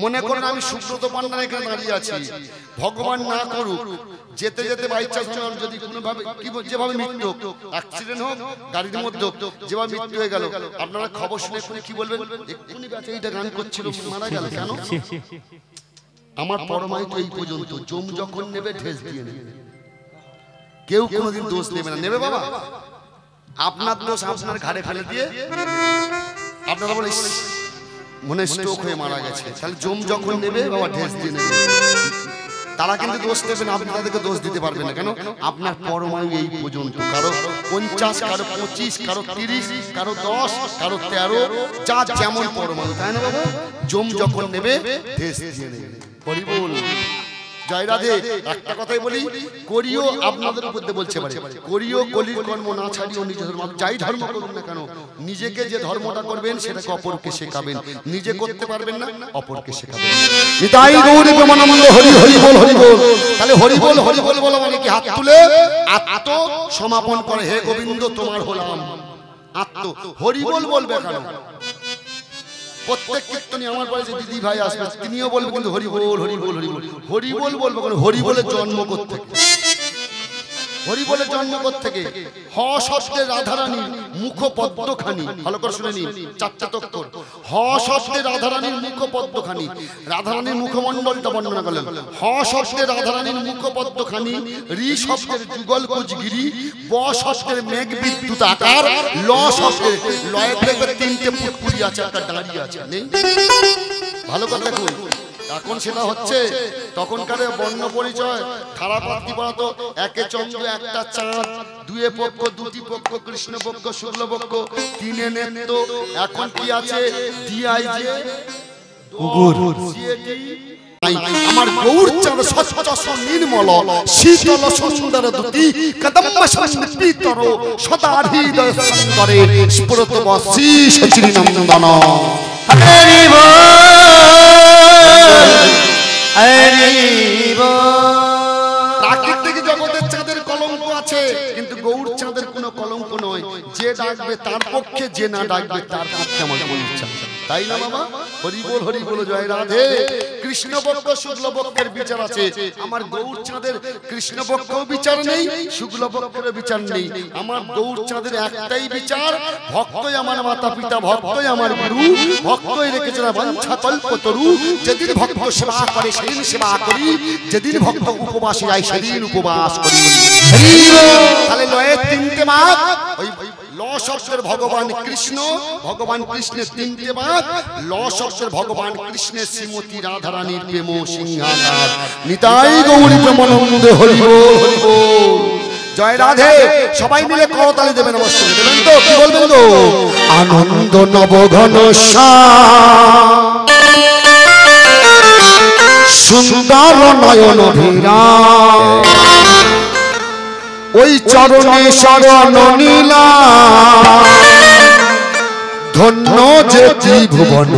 মনে করেন আমি সুব্রত পান্ডা এখানে দাঁড়িয়ে আছি, ভগবান না করুক যেতে যেতে বাইচান্স যদি কোনোভাবে যেভাবে মৃত্যু হোক, অ্যাক্সিডেন্ট হোক, গাড়ির মধ্যে হোক, যেভাবে মৃত্যু হয়ে গেল, আপনারা খবর শুনে কি বলবেন? এক্ষুনি বেঁচে এইটা গান করছিল, মারা গেল কেন? আমার পরমায়ু তো এই পর্যন্ত, জম যখন নেবে ঠেস দিয়ে নেবে, কেউ কোনোদিন দোষ নেবে না। নেবে বাবা? আপনার দোষ আপনার ঘাড়ে ফেলে দিয়ে আপনারা বলে মনে স্ট্রোক হয়ে মারা গেছে, তাহলে জম যখন নেবে বাবা ঠেস দিয়ে নেবে। তারা কিন্তু দোষ দেবে না, আপনি তাদেরকে দোষ দিতে পারবেন না। কেন? আপনার পরমায়ু এই পর্যন্ত, কারো 50, কারো 25, কারো 30, কারো 10, কারো 13, যা যেমন পরমায়ু, তাই না বাবা? জম যখন নেবে ঠেস দিয়ে নেবে। হরি বল, জয় রাধে। একটা কথাই বলি, করিও আপনাদের উপর দিয়ে বলছে পারে, করিও কলির কর্ম না ছাড়িও নিজ ধর্ম। যাই ধর্ম করুন না কেন, নিজেকে যে ধর্মটা করবেন সেটাকে অপরকে শেখাবেন, নিজে করতে পারবেন না, অপরকে শেখাবেন। নিতাই গৌরী প্রেমানন্দ হরি হরি বল হরি বল। তাহলে হরি বল বলো মানে কি? হাত তুলে আত্ম সমাপন করে, হে গোবিন্দ তোমার হলাম। আত্ম হরি বল বলবে কেন? প্রত্যেক কীর্তনে আমার পরে যে দিদি ভাই আসবে তিনিও বলবে কিন্তু হরি বল হরি বল হরি বল। হরি বল বলবো কেন? হরি বলে জন্ম করতে, হরি বলে জন্ম থেকে হ শব্দের রাধারানীর মুখ পদ্মখানি, ভালো করে শুনে নিন, চারটা তক্কর। হ শব্দের রাধারানীর মুখ পদ্মখানি, রাধারানীর মুখমণ্ডলটা বর্ণনা করলেন। হ শব্দের রাধারানীর মুখ পদ্মখানি, রি শব্দের যুগল কুচগিরি, ব শব্দের মেঘ বিদ্যুৎ আকার, ল শব্দের লয়ের দেখবে তিনটে পুটপুরি আছে, একটা দাঁড়ি আছে, নেই? ভালো কথা দেখুন, এখন সেটা হচ্ছে। তখনকার বর্ণ পরিচয় খারাপ কি বলতো? একে চন্দ্র, একটা চাঁদ, দুয়ে পক্ষ, দুটি পক্ষ, কৃষ্ণ পক্ষ, শুক্ল পক্ষ, তিনে নেত্র। এখন কি আছে? ডিআইজে আমার গৌর চাঁদ স্বচ্ছ নির্মল শীতল সুন্দর দুটি কদম্ব সংস্কৃতর সদা হৃদয় সুন্দরে স্ফুরত বসি সচিরি নন্দন। হরি বল হরি বল। প্রাকৃতিক জগতের চাঁদের কলঙ্ক আছে, কিন্তু গৌর চাঁদের কোনো কলঙ্ক নয়। যে ডাকবে তার পক্ষে, যে না ডাকবে তার পক্ষে আমার বলিচ্ছা, তাই না বাবা? হরি বল জয় রাধে। কৃষ্ণ পক্ষ শুক্ল পক্ষের বিচার আছে, আমার গৌর চাঁদের কৃষ্ণ পক্ষও বিচার নেই, শুক্ল পক্ষের বিচার নেই। আমার গৌর চাঁদের একটাই বিচার, ভক্তই আমার মাতা পিতা, ভক্তই আমার গুরু, ভক্তই রেখেছে না বাঞ্ছা কল্পতরু। যেদিন ভক্ত সেবা করে সেদিন সেবা করি, যেদিন ভক্ত উপবাসে যায় সেদিন উপবাস করি। তাহলে লয়ের তিনটে মাগ, ওই ল শব্দের ভগবান কৃষ্ণ, ভগবান কৃষ্ণের তিনটে ভাগ। ল শব্দের ভগবান কৃষ্ণের শ্রীমতী রাধারানীর প্রেম সিংহাকার। নিতাই গৌরী প্রেমানন্দ হরি বল হরি বল। জয় রাধে। সবাই মিলে করতালি দেবেন, অবশ্যই দেবেন তো? কি বলবেন তো? আনন্দ নবঘন সুন্দর নয়ন ভিরা, ওই চরণে শরণ নীলা, ধন্য যে ত্রিভুবন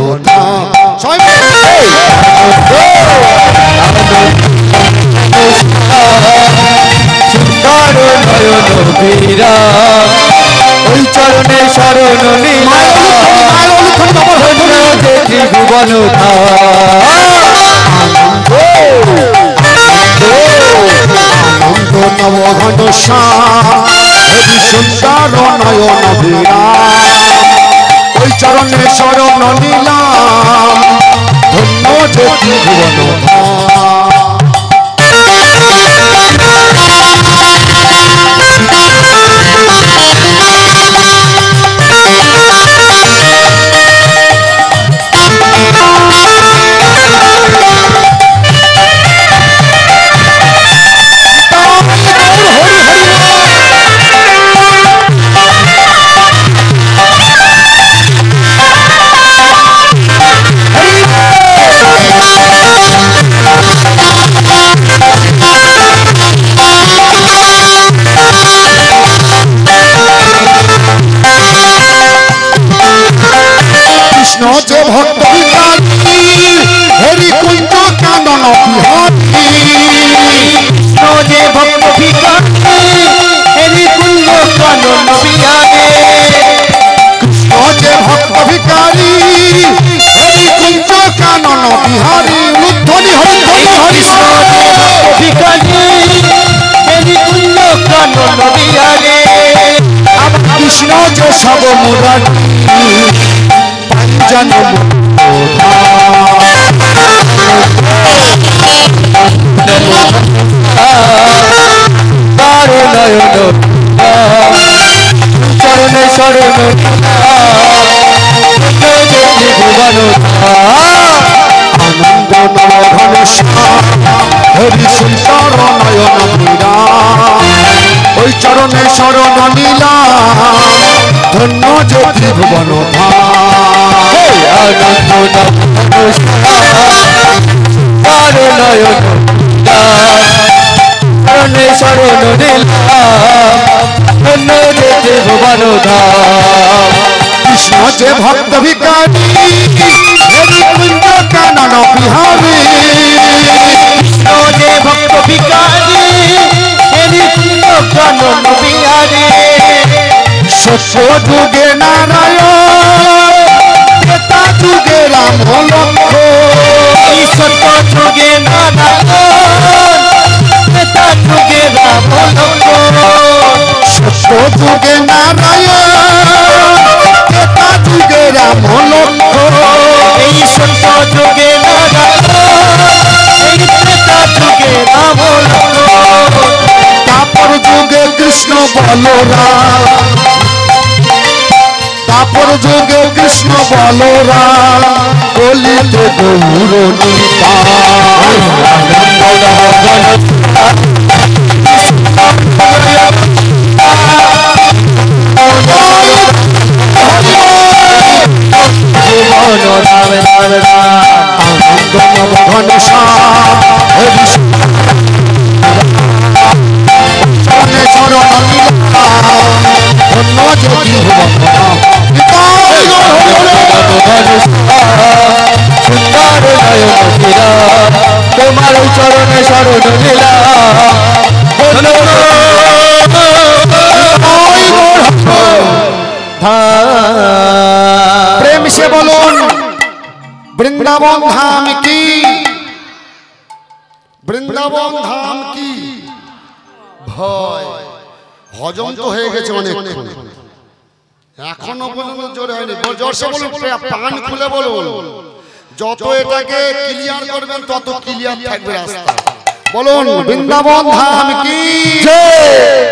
সুন্দর নয়ন বীরা, ওই চরণে শরণ নীলা, ধন্য যে ত্রিভুবন নবঘন সুন্দর নয়ন ভিরা, ওই চরণে শরণ নিলাম, ধন্য যে ত্রিভুবন কানন বিহারী উলুধ্বনি হরিধ্বনি হরি ভিখারি এরি তুল্য কানন বিহারী কৃষ্ণ যে সব মুরারি পাঞ্জন তারে নয়ন চরণে শরণ ভুবন আনন্দ ঘনশ্যাম হরি সুন্দর নয়ন মীরা ওই চরণে শরণ নীলাম ধন্য যে ত্রিভুবন আনন্দ তারে নয়ন চরণে শরণ দিলাম যেতে ভুবন কৃষ্ণ যে ভক্ত ভিখারি হরি কুঞ্জ কানন বিহারী কৃষ্ণ যে ভক্ত ভিখারি এরি তুল্য কানন বিহারী সত্য যুগে নারায়ণ ত্রেতা যুগে রাম লক্ষ্মণ সত্য যুগে নারায়ণ ত্রেতা যুগে রাম লক্ষ্মণ সত্য যুগে নারায়ণ ত্রেতা যুগে রাম লক্ষ্মণ এই সত্য যুগে নারায়ণ এই ত্রেতা যুগে রাম লক্ষ্মণ তারপর যুগে কৃষ্ণ বলরাম তারপর যুগে কৃষ্ণ বলরাম কলিতে গৌর তোমার চরণে শরণ প্রেম সে বলুন বৃন্দাবন ধাম কি বৃন্দাবন ধাম কি ভয় হজম তো হয়ে গেছে অনেক এখনো পর্যন্ত জোরে হয়নি জোরসে বলুন পান খুলে বলুন যত এটাকে ক্লিয়ার করবেন তত ক্লিয়ার থাকবে রাস্তা বলুন বৃন্দাবন ধাম কি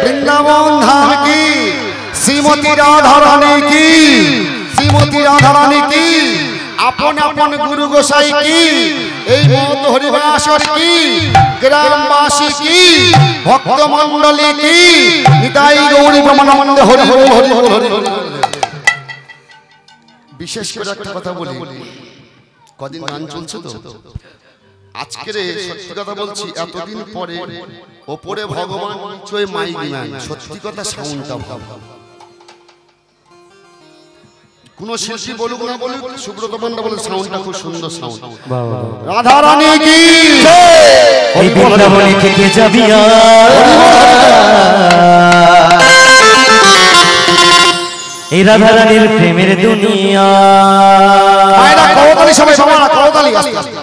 বৃন্দাবন ধাম কি শ্রীমতী রাধারানী কি শ্রীমতী রাধারানী কি আপন আপন গুরু গোসাই কি এই মত হরিবাসর কি গ্রামবাসী কি ভক্ত মণ্ডলী কি নিতাই গৌরী ব্রহ্মানন্দ হরি হরি হরি হরি হরি। বিশেষ করে একটা কথা বলি কদিন গান চলছে তো আজকের সত্যি কথা বলছি এতদিন পরে ওপরে ভগবান নিচয় মাইক ম্যান সত্যি কথা সাউন্ডটা ভালো কোন শিল্পী বলুক না বলুক সুব্রত পান্ডা বলে সাউন্ডটা খুব সুন্দর সাউন্ড রাধা রানী কি এই বৃন্দাবনে থেকে যাবি এই রাধা রানীর প্রেমের দুনিয়া মায়েরা করতালি সবাই বাবারা করতালি আস্তে আস্তে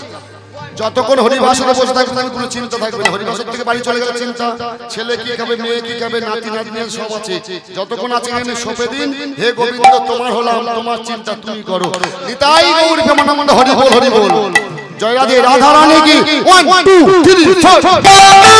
যতক্ষণ হরিভাষণে বসে থাকবে কোনো চিন্তা থাকবে না হরিভাষণ থেকে বাড়ি চলে গেলে চিন্তা ছেলে কি খাবে মেয়ে কি খাবে নাতি নাতনি সব আছে যতক্ষণ আছে এখানে সপে দিন হে গোবিন্দ তোমার হলাম তোমার চিন্তা তুমি করো নিতাই গৌর প্রেমানন্দ হরি বল হরি বল জয় রাধে রাধা রানী কি 1 2 3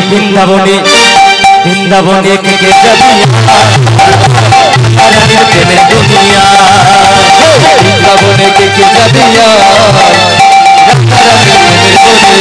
বৃন্দাবনে বৃন্দাবনে থেকে যাবি রানীর প্রেমের দুনিয়া বৃন্দাবনে থেকে যাবি রানীর প্রেমের দুনিয়া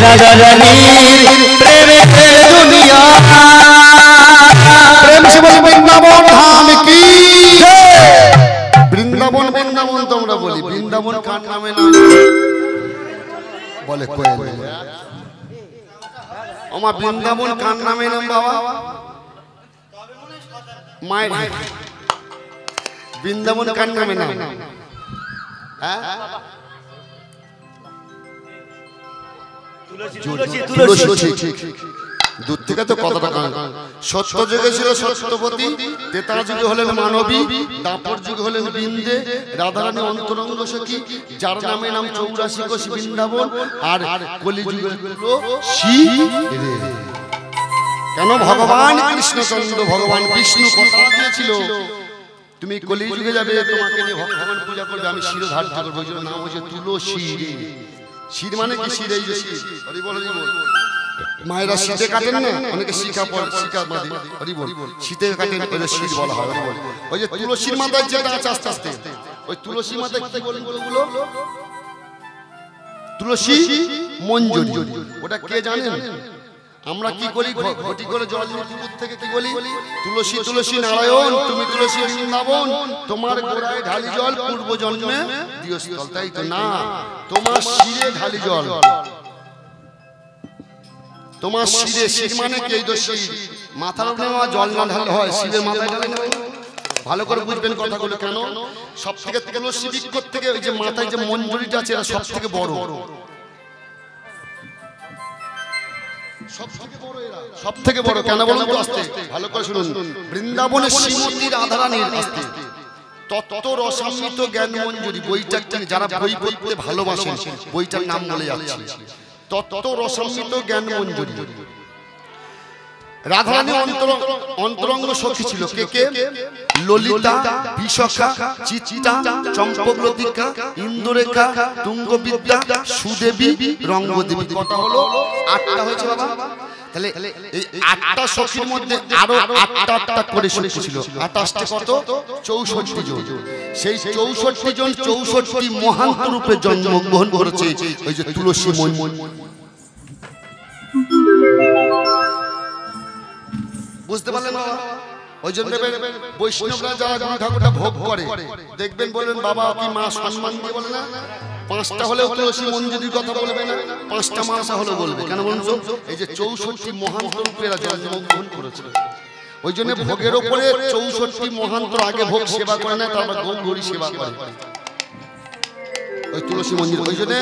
রাধারানীর প্রেমের দুনিয়া বৃন্দাবন কার নামে নাম বাবা মায়ের বৃন্দাবন কার নামে নাম দূর থেকে তো কতটা সত্য যুগে ছিল সত্যবতী, তেতার যুগে হলেন মানবী, দাপর যুগে হলেন বৃন্দে, রাধারানী অন্তরঙ্গ সখী, যার নামে নাম 84 কোটি বৃন্দাবন, আর কলি যুগে কেন ভগবান কৃষ্ণচন্দ্র ভগবান বিষ্ণু কথা দিয়েছিল তুমি কলি যুগে যাবে, তোমাকে নিয়ে ভগবান পূজা করবে, আমি শির ধার্য করবো। ওই জন্য নাম হচ্ছে তুলসী। শির মানে কি? শির এই যে শির, হরি বল হরি বল। মায়েরা শীতে কাটেন না, অনেকে শিখা পড়ে, শিখা বাঁধে, হরি বল, শীতে কাটেন, ওই শির বলা হয়, হরি বল। ওই যে তুলসীর মাথায় যেটা আছে আস্তে আস্তে, ওই তুলসী মাথায় কি বলেন ওগুলো? তুলসী মঞ্জুরি। ওটা কে জানেন? আমরা কি করি? ঘটি করে জল পুকুর থেকে কি বলি? তুলসী তুলসী নারায়ণ, তুমি তুলসী বৃন্দাবন, তোমার গোড়ায় ঢালি জল, পূর্ব জন্মে দিও স্থল। তাই তো না, তোমার শিরে ঢালি জল, তোমার শিরে। শির মানে কি? এই তো শির, মাথার উপরে জল না ঢাললে হয়, শিরের মাথায় ঢালে না। ভালো করে বুঝবেন কথাগুলো। কেন? সব থেকে তুলসী বৃক্ষ থেকে ওই যে মাথায় যে মঞ্জুরিটা আছে, এটা সব থেকে বড়, সব থেকে বড়। কেন বলুন তো? আস্তে ভালো করে শুনুন। বৃন্দাবনের শ্রীমতী রাধারানীর আস্তে তত্ত্ব রসামৃত জ্ঞান মঞ্জুরি বইটা, যারা বই পড়তে ভালোবাসেন বইটার নাম বলে যাচ্ছে, তত্ত্ব রসামৃত জ্ঞান মঞ্জুরি। রাধারানী অন্তরঙ্গ সখী ছিল কে কে? ললিতা, বিশাখা, চিত্তা, চম্পকলতিকা, ইন্দ্ররেখা, তুঙ্গবিদ্যা, সুদেবী, রঙ্গদেবী। কত হলো? 8টা হয়েছে বাবা। তাহলে এই 8টা সখীর মধ্যে আরো 8টা করে সখী ছিল। 28 কত? 64 জন। সেই 64 জন 64 মহান্ত রূপে জন্মগ্রহণ করেছে ওই যে তুলসী মঞ্জুরি। বুঝতে পারলেন বাবা? ওই জন্য বৈষ্ণবরা যারা গুরু ঠাকুরটা ভোগ করে দেখবেন, বলবেন বাবা কি মা সম্মান দিয়ে বলে না, 5টা হলেও তুলসী মঞ্জুরির কথা বলবে না, 5টা মাসা হলেও বলবে। কেন বলুন তো? এই যে 64 মহান্ত রূপেরা জন্মগ্রহণ করেছিল, ওই জন্য ভোগের ওপরে 64 মহান্ত আগে ভোগ সেবা করে না, তারপর গৌরী সেবা করে ওই তুলসী মঞ্জুরি। ওই জন্য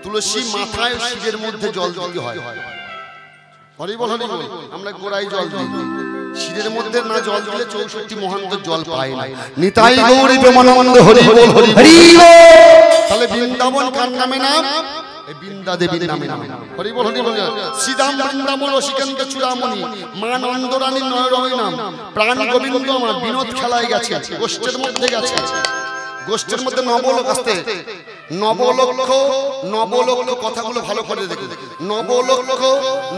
তুলসী মাথায় শিরের মধ্যে জল দিতে হয়। হরি বল হরি বল। আমরা গোড়ায় জল দিই, শিরের মধ্যে না জল দিলে 64 মহান্ত জল পায় না। নিতাই গৌরী প্রেমানন্দ হরি বল হরি বল। তাহলে বৃন্দাবন কার নামে নাম? এই বৃন্দা দেবীর নামে নামে হরি বল হরি বল। শ্রীদাম বৃন্দাবন রসিকান্ত চূড়ামণি মা নন্দরানীর নয়রময় নাম। প্রাণ গোবিন্দ আমার বিনোদ খেলায় গেছে, গোষ্ঠের মধ্যে গেছে। গোষ্ঠের মধ্যে নবলোক আসতে, নবলক্ষ নবলক্ষ কথাগুলো ভালো করে দেখুন। নবলক্ষ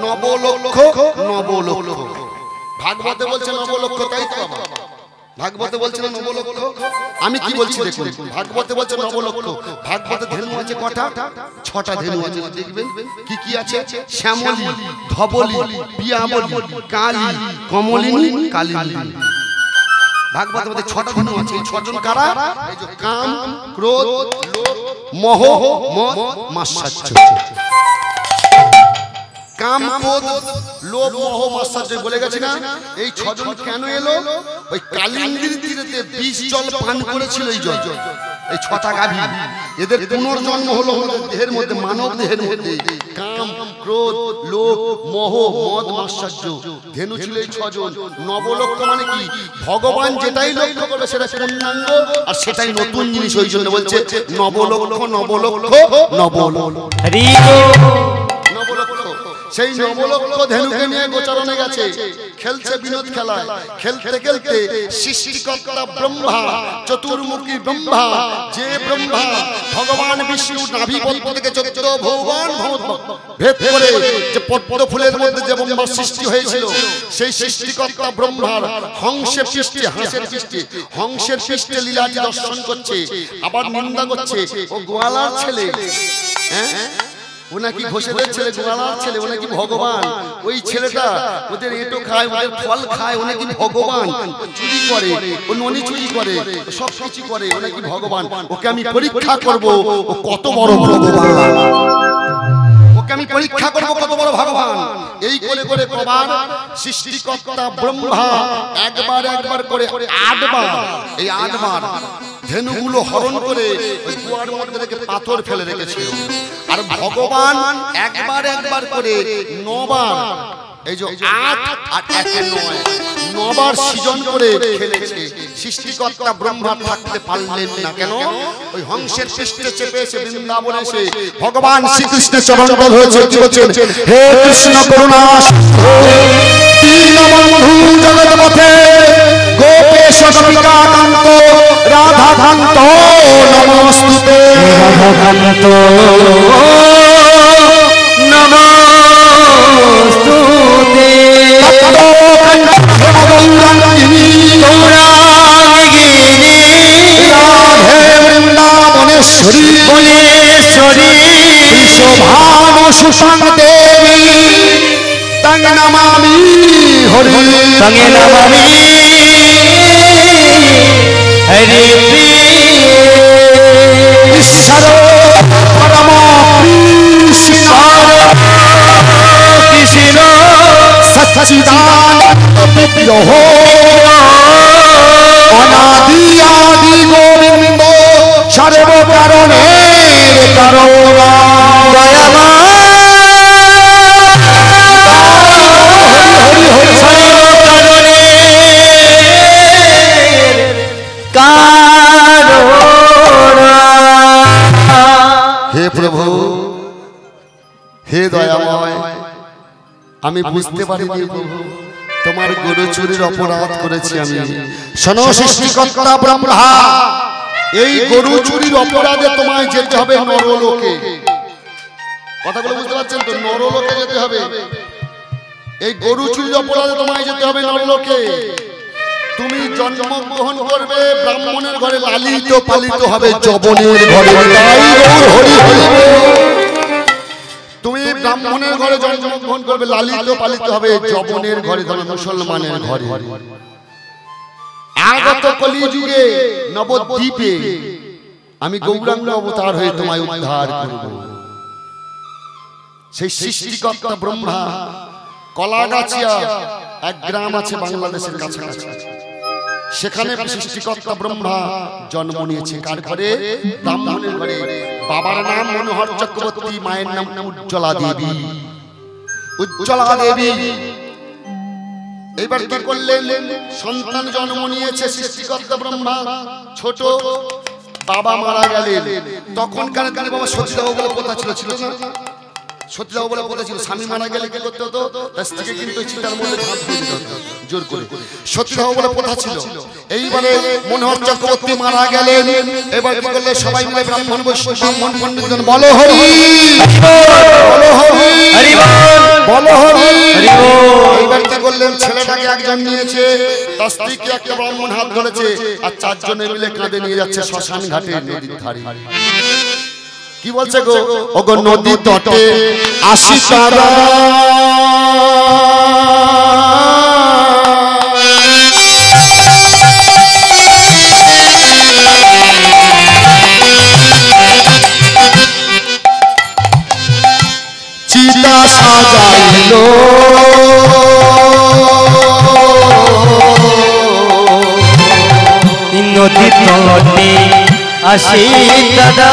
নবলক্ষ নবলক্ষ ভাগবতে বলছে নবলক্ষ, তাই তো বাবা ভাগবতে বলছে না নবলক্ষ। আমি কি বলছি দেখুন, ভাগবতে বলছে নবলক্ষ। ভাগবতে ধেনু আছে কটা? 6টা ধেনু আছে। দেখবেন কি কি আছে? শ্যামলী, ধবলী, পিয়াবলী, কালী, কমলিনী, কালিন্দী। ভাগবতের মধ্যে 6টা ধেনু আছে। এই 6 জন কারা? এই যে কাম, ক্রোধ, লোভ, মোহ, মদ, মাৎসর্য। কাম, ক্রোধ, লোভ, মোহ, মাৎসর্য বলে গেছি না? এই 6 জন কেন এলো? ওই কালিন্দীর তীরেতে 20 জল পান করেছিল এই জল। এই 6টা গাভী, এদের পুনর্জন্ম হলো দেহের মধ্যে, মানব দেহের মধ্যে। কাম, ক্রোধ, লোভ, মোহ, মদ, মাৎসর্য ধেনু ছিল এই 6 জন। নবলক্ষ মানে কি? ভগবান যেটাই লক্ষ্য করবে সেটা পূর্ণাঙ্গ, আর সেটাই নতুন জিনিস। ওই জন্য বলছে নবলক্ষ নবলক্ষ নবলক্ষ। সেই নবলক্ষ ধেনুকে নিয়ে গোচরণে গেছে, খেলছে বিনোদ খেলায়। খেলতে খেলতে সৃষ্টিকর্তা ব্রহ্মা, চতুর্মুখী ব্রহ্মা, যে ব্রহ্মা ভগবান বিষ্ণু নাভিপদ্ম থেকে 14 ভুবন ভেদ করে যে পদ্ম ফুলের মধ্যে যে ব্রহ্মার সৃষ্টি হয়েছিল, সেই সৃষ্টিকর্তা ব্রহ্মার হংসের পৃষ্ঠে, হাঁসের পৃষ্ঠে, হংসের পৃষ্ঠে লীলাটি দর্শন করছে। আবার নিন্দা করছে ও গোয়ালার ছেলে, হ্যাঁ ও নাকি ঘোষেদের ছেলে, গোয়ালার ছেলে, ও নাকি ভগবান। ওই ছেলেটা ওদের এঁটো খায়, ওদের ফল খায়, ও নাকি ভগবান। চুরি করে, ও ননি চুরি করে, সব কিছু করে, ও নাকি ভগবান। ওকে আমি পরীক্ষা করব ও কত বড় ভগবান, ওকে আমি পরীক্ষা করব কত বড় ভগবান। এই করে করে কবার সৃষ্টিকর্তা ব্রহ্মা একবার একবার করে 8 বার, এই 8 বার ধেনুগুলো হরণ করে ওই কুয়ার মধ্যে রেখে পাথর ফেলে রেখেছিল। আর ভগবান একবার একবার করে 9 বার, এই যে 8 আর 1 9, 9 বার সৃজন করে খেলেছে। সৃষ্টিকর্তা ব্রহ্মা থাকতে পারলেন না। কেন? ওই হংসের পৃষ্ঠে চেপে এসে বৃন্দাবনে এসে ভগবান শ্রীকৃষ্ণের চরণপাদ হয়েছে। কি বলছেন? হে কৃষ্ণ করুণা দীনবন্ধু জগৎপথে গোপেশ গোপিকাকান্ত রাধাকান্ত নমস্তুতে। রাধাকান্ত নমস্তুতে। গৌরাঙ্গিনী গৌরাঙ্গিনী রাধে বৃন্দাবনেশ্বরী বনেশ্বরী বৃষভানু সুষম দেবী তং নমামি হরি তঙে নমামি হরি ঈশ্বর পরম কৃষ্ণ কৃষ্ণ সচ্চিদানন্দ বিগ্রহ অনাদি আদি গোবিন্দ সর্ব কারণের কারণ হে প্রভু, হে দয়াময়, আমি বুঝতে পারিনি প্রভু তোমার গরু চুরির অপরাধ করেছি আমি। শোনো সৃষ্টিকর্তা ব্রহ্মা, এই গরু চুরির অপরাধে তোমায় যেতে হবে নরলোকে। কথাগুলো বুঝতে পারছেন তো? নরলোকে যেতে হবে। এই গরু চুরির অপরাধে তোমায় যেতে হবে নরলোকে। তুমি জন্মগ্রহণ করবে ব্রাহ্মণের ঘরে, লালিত পালিত হবে যবনের ঘরে। তুমি ব্রাহ্মণের ঘরে জন্মগ্রহণ করবে, লালিত পালিত হবে যবনের ঘরে, ধরো মুসলমানের ঘরে। আগত কলিযুগে নবদ্বীপে আমি গৌরাঙ্গ অবতার হয়ে তোমায় উদ্ধার করব। সেই সৃষ্টিকর্তা ব্রহ্মা কলাগাছিয়া এক গ্রাম আছে বাংলাদেশের কাছাকাছি, সেখানে সৃষ্টিকর্তা ব্রহ্মা জন্ম নিয়েছে। কার ঘরে? ব্রাহ্মণের ঘরে। বাবার নাম মনোহর চক্রবর্তী, মায়ের নাম উজ্জ্বলা দেবী। উজ্জ্বলা দেবী এইবার কি করলেন? সন্তান জন্ম নিয়েছে সৃষ্টিকর্তা ব্রহ্মা। ছোট বাবা মারা গেলেন তখনকার দিনে বাবা সতীদাহ বলে প্রথা ছিল না? সতীদাহ বলে প্রথা ছিল, স্বামী মারা গেলে কি করতে হতো? তার স্ত্রীকে কিন্তু চিতার মধ্যে ঝাঁপ দিয়ে দিতে হতো জোর করে। সতীদাহ বলে প্রথা ছিল। এইবারে মনোহর চক্রবর্তী মারা গেলেন, এবার কি করলে সবাই মিলে ব্রাহ্মণ ব্রাহ্মণ পণ্ডিতগণ বলো হরি বলো হরি বলো হরি। এইবার কি করলেন, ছেলেটাকে একজন নিয়েছে, তার স্ত্রীকে একটা ব্রাহ্মণ হাত ধরেছে, আর চারজনে মিলে কাঁধে নিয়ে যাচ্ছে শ্মশান ঘাটে নদীর ধারে। কি বলছে গো? ওগো নদী তটে আসি তারা চিতা সাজাইল নদী তটে আসি দাদা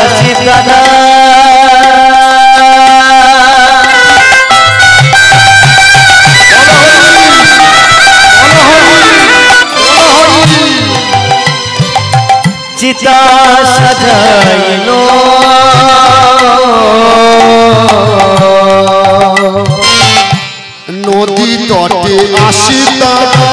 আসি দাদা চিতা সাজাইল নদী তটে আসি দাদা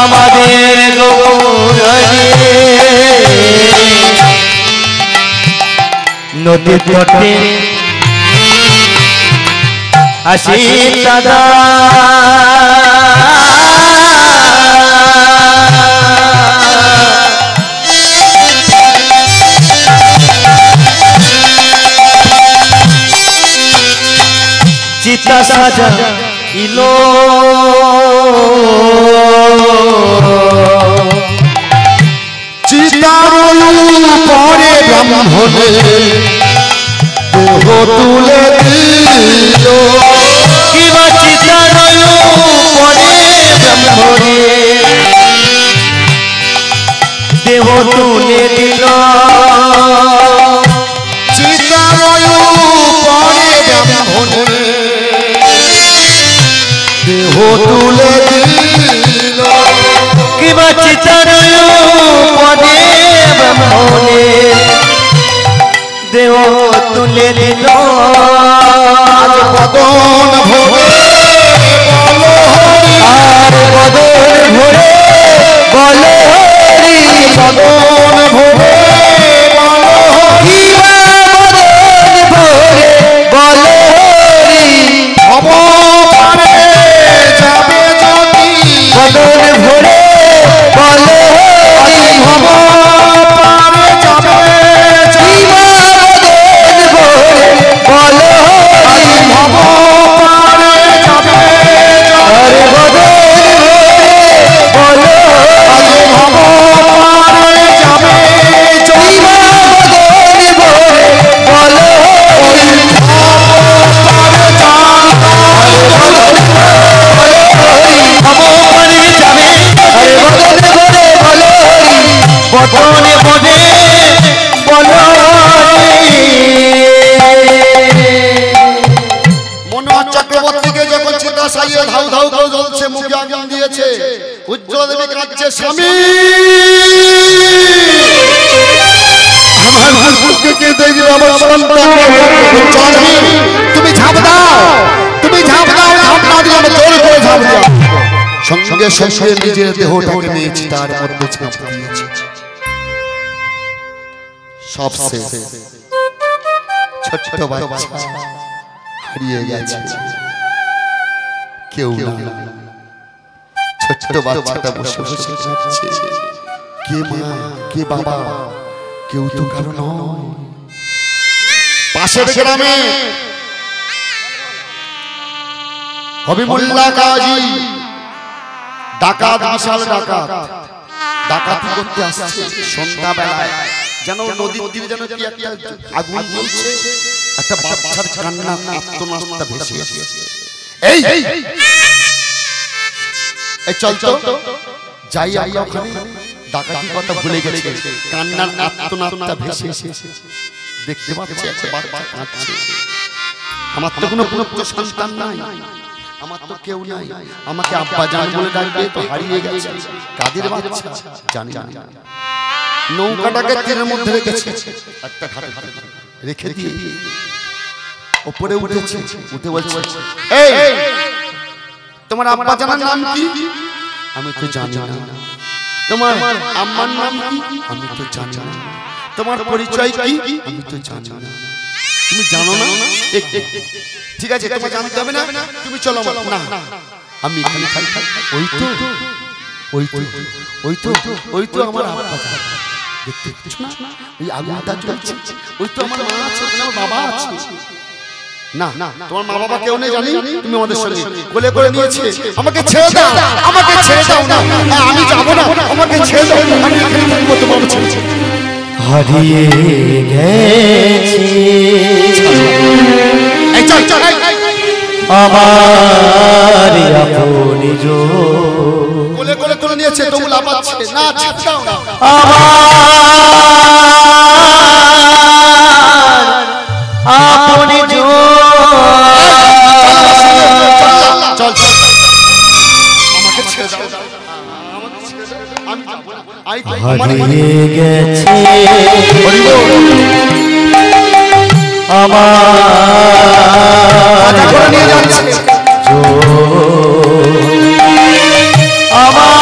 আমাদের নদী তটে আসি দাদা চিতা সাজা ইলো চিতার পরে ব্রাহ্মণে দেহ তুলে দিল কিবা চিতার পরে ব্রাহ্মণে দেহ তুলে দিল চিতার পরে ব্রাহ্মণে দেহ তুলে দিল কিবা চিতার পরে ব্রাহ্মণে দেহ তুলে দিল আজ বদন ভরে বলো হরি আর বদন ভরে বলো হরি বদন ভরে বলো হরি বদন ভরে বলো হরি ভব পারে যাবে যদি বদন ভরে বলো হরি ভব পারে যাবে যদি বদন ভরে বলো হরি ভব পারে যাবে আরে বদন ভরে বলো আজ ভব পারে যাবে যদি বদন ভরে বলো হরি পারে অমরে যাবে আরে বদন ভরে বলো হরি বদনে বদে বলো হরি মনোহর চক্রবর্তীকে যখন চিতা সাইয়ে ধাউ ধাউ করে জ্বলছে, মুখে আগুন দিয়েছে, উজ্জ্বল দেবী কাঁদছে, স্বামী আমার হুজুরকে দেখি আমার সন্তান তুমি ঝাঁপ দাও, তুমি ঝাঁপ দাও, ঝাঁপ না দিলে আমি জোর করে ঝাঁপ দাও। সঙ্গে সঙ্গে নিজের দেহটাকে নিয়ে চিতার মধ্যে ঝাঁপ দিয়েছে। সব শেষ, ছোট্ট বাচ্চা হারিয়ে গেছে, কেউ না, ছোট্ট বাচ্চাটা বসে বসে কাঁদছে, কে মা কে বাবা কেউ তো কারো নয়। পাশের গ্রামে হবিবুল্লাহ কাজী ডাকাত, বিশাল ডাকাত, ডাকাতি করতে আসছে সন্ধ্যাবেলায়, যেন নদীর তীরে যেন কি একটা আগুন জ্বলছে, একটা বাচ্চার কান্না আত্মনাদটা ভেসে আসছে। এই এই চল তো যাই আমরা ওখানে। ডাকাতি কথা ভুলে গেছে, কান্নার আত্মনাদটা ভেসে এসেছে। দেখতে পাচ্ছি একটা বাচ্চা কাঁদছে। আমার তো কোনো পুত্র সন্তান নাই, আমার তো কেউ নাই, আমাকে আব্বা জান বলে ডাকবে তো হারিয়ে গেছে। কাদের বাচ্চা জানি না। নৌকাটাকে তীরের মধ্যে রেখেছে, একটা ঘাটে রেখে দিয়ে উপরে উঠেছে। উঠে বলছে, এই তোমার আব্বা জানার নাম কি? আমি তো জানি না। তোমার আম্মার নাম কি? আমি তো জানি না। তোমার পরিচয় কি? আমি তো জানি না। তুমি জানো না? ঠিক আছে, তোমাকে জানতে হবে না, তুমি চলো। না, আমি এখানে থাকি। ওই তো ওই তো ওই তো ওই তো আমার আব্বা। দেখতে পাচ্ছ না ওই আগুনটা জ্বলছে? ওই তো আমার মা আছে, আমার বাবা আছে। না, তোমার মা বাবা কেউ নেই জানি, তুমি আমাদের সঙ্গে কোলে করে নিয়েছে। আমাকে ছেড়ে দাও, আমাকে ছেড়ে দাও না, আমি যাবো না, আমাকে ছেড়ে দাও, আমি এখানে থাকবো তোমার ছেড়ে। হারিয়ে গেছে আমার আপনি কোলে কোলে তুলে নিয়েছে, তবু লাফাচ্ছে না, ছেড়ে দাও না। আপনি চল, আমাকে ছেড়ে দাও, আমাকে ছেড়ে দাও, আমি যাবো না। হারিয়ে গেছে আমার নিয়ে যাচ্ছে আপনি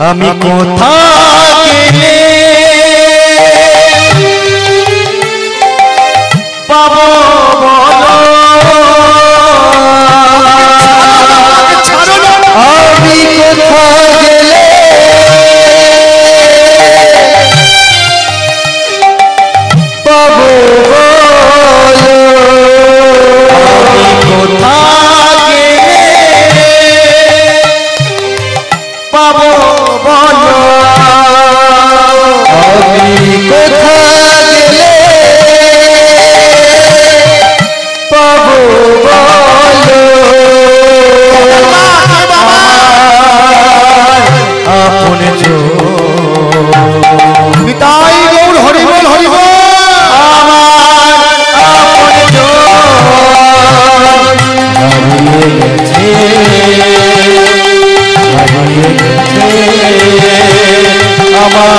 আমি কোথা গেলে পাবো বলো? আমি কোথা গেলে পাবো বলো? আমি কোথা পাবো বলো? আমি কোথা গেলে পাবো বলো? আপন নিতাই গৌর হরি বল, হরি বল। আমার আপন হারিয়ে গেছে, হারিয়ে গেছে আমার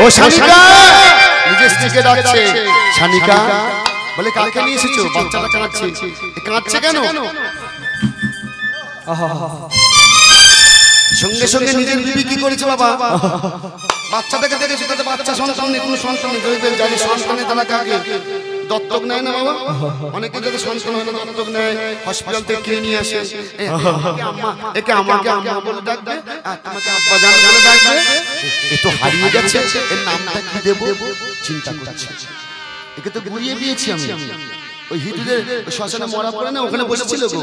ও শানিকা, নিজের স্ত্রীকে ডাকছে। শানিকা বলে, কাকে নিয়ে এসেছো? বাচ্চাটা কাঁদছে। কাঁদছে কেন? সঙ্গে সঙ্গে নিজের বিবি কি করেছে বাবা? বাচ্চাটাকে দেখেছে, তাতে বাচ্চা সন্তান নেই, কোনো সন্তান নেই। যাদের সন্তানের তারা কাকে দত্তক নেয় না বাবা? অনেকে যাদের সন্তান হয় না দত্তক নেয়, হসপিটাল থেকে কিনে নিয়ে আসে। একে আমাকে আম্মা বলে ডাকবে, আর তোমাকে আব্বা জান বলে ডাকবে। এ তো হারিয়ে গেছে, এর নামটা কি দেব চিন্তা করছি। একে তো গুড়িয়ে দিয়েছি আমি। ওই হিন্দুদের শ্মশানে মরা পড়ে না, ওখানে বসেছিল গো,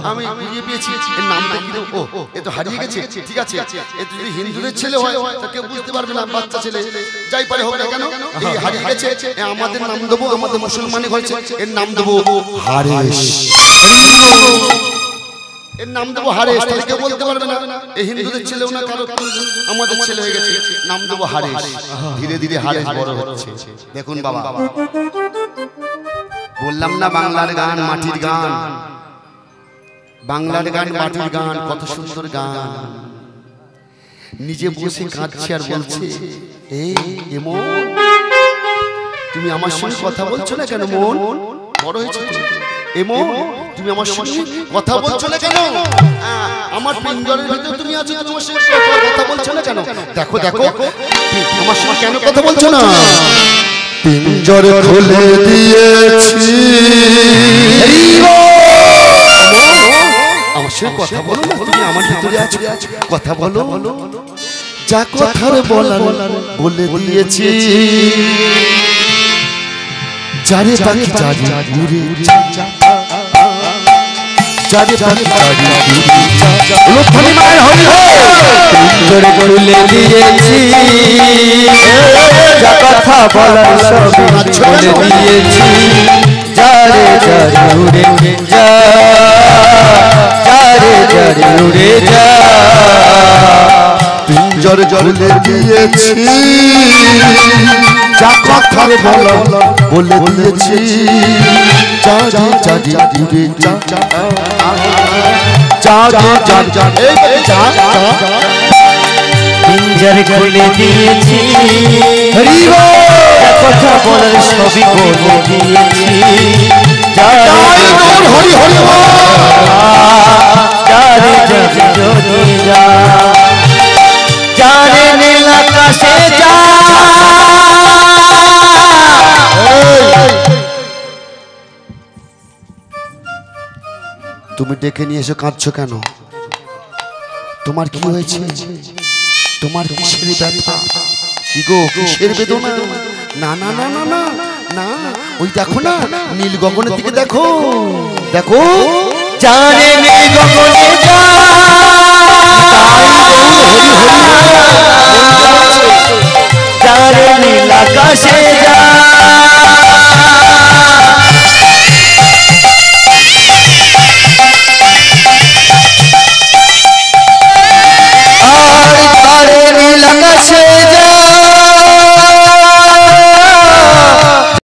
আমি গুড়িয়ে দিয়েছি। এর নামটা কি দেব? ও, এ তো হারিয়ে গেছে, ঠিক আছে। এ যদি হিন্দুদের ছেলে হয় তা কেউ বুঝতে পারবে না, বাচ্চা ছেলে যাই পারে হোক না কেন, এই হারিয়ে গেছে, আমাদের নাম দেবো, আমাদের মুসলমানি হয়েছে, এর নাম দেবো হারেস। এর নাম দেবো হারেস, তাহলে কেউ বলতে পারবে না এই হিন্দুদের ছেলেও না কারো, আমাদের ছেলে হয়ে গেছে, নাম দেবো হারেস। ধীরে ধীরে হারেস বড় হচ্ছে। দেখুন বাবা, বললাম না বাংলার গান মাটির গান, বাংলার গান মাটির গান, কত সুন্দর গান। নিজে বসে কাঁদছে আর বলছে, তুমি আমার সঙ্গে কথা বলছো না কেন? মন বড় হয়েছে, এমো তুমি আমার সঙ্গে কথা বলছো না কেন? আমার পিঞ্জরের ভিতরে তুমি আছো, তুমি আমার সঙ্গে কথা বলছো না কেন? দেখো দেখো আমার সঙ্গে কেন কথা বলছো না? পিঞ্জর খুলে দিয়েছি, আমার সঙ্গে কথা বলো না, তুমি আমার ভিতরে আছো, কথা বলো। যা কথার বলার বলে দিয়েছি, যারে পাখি যারে উড়ে যারে পাখি যারে উড়ে মায়ের হরি পিঞ্জর খুলে দিয়েছি, যা কথা বলার সবই বলে দিয়েছি, যারে যারে উড়ে যা, যারে যারে উড়ে যা। পিঞ্জর খুলে দিয়েছি, যা কথার বলে দিয়েছি, যারে যারে উড়ে যা যা যা যা যা যা। পিঞ্জর খুলে দিয়েছি, যা কথা বলার সবই বলে দিয়েছি, যারে হরি হরি যারে যারে যদি যা, যারে নীল আকাশে যা। তুমি ডেকে নিয়ে এসে কাঁদছো কেন? তোমার কি হয়েছে? তোমার কিসের ব্যথা? কি গো, কিসের বেদনা? না না না না না না, ওই দেখো না নীল গগনের দিকে দেখো, দেখো যারে নীল গগনে যা, যারে নীল আকাশে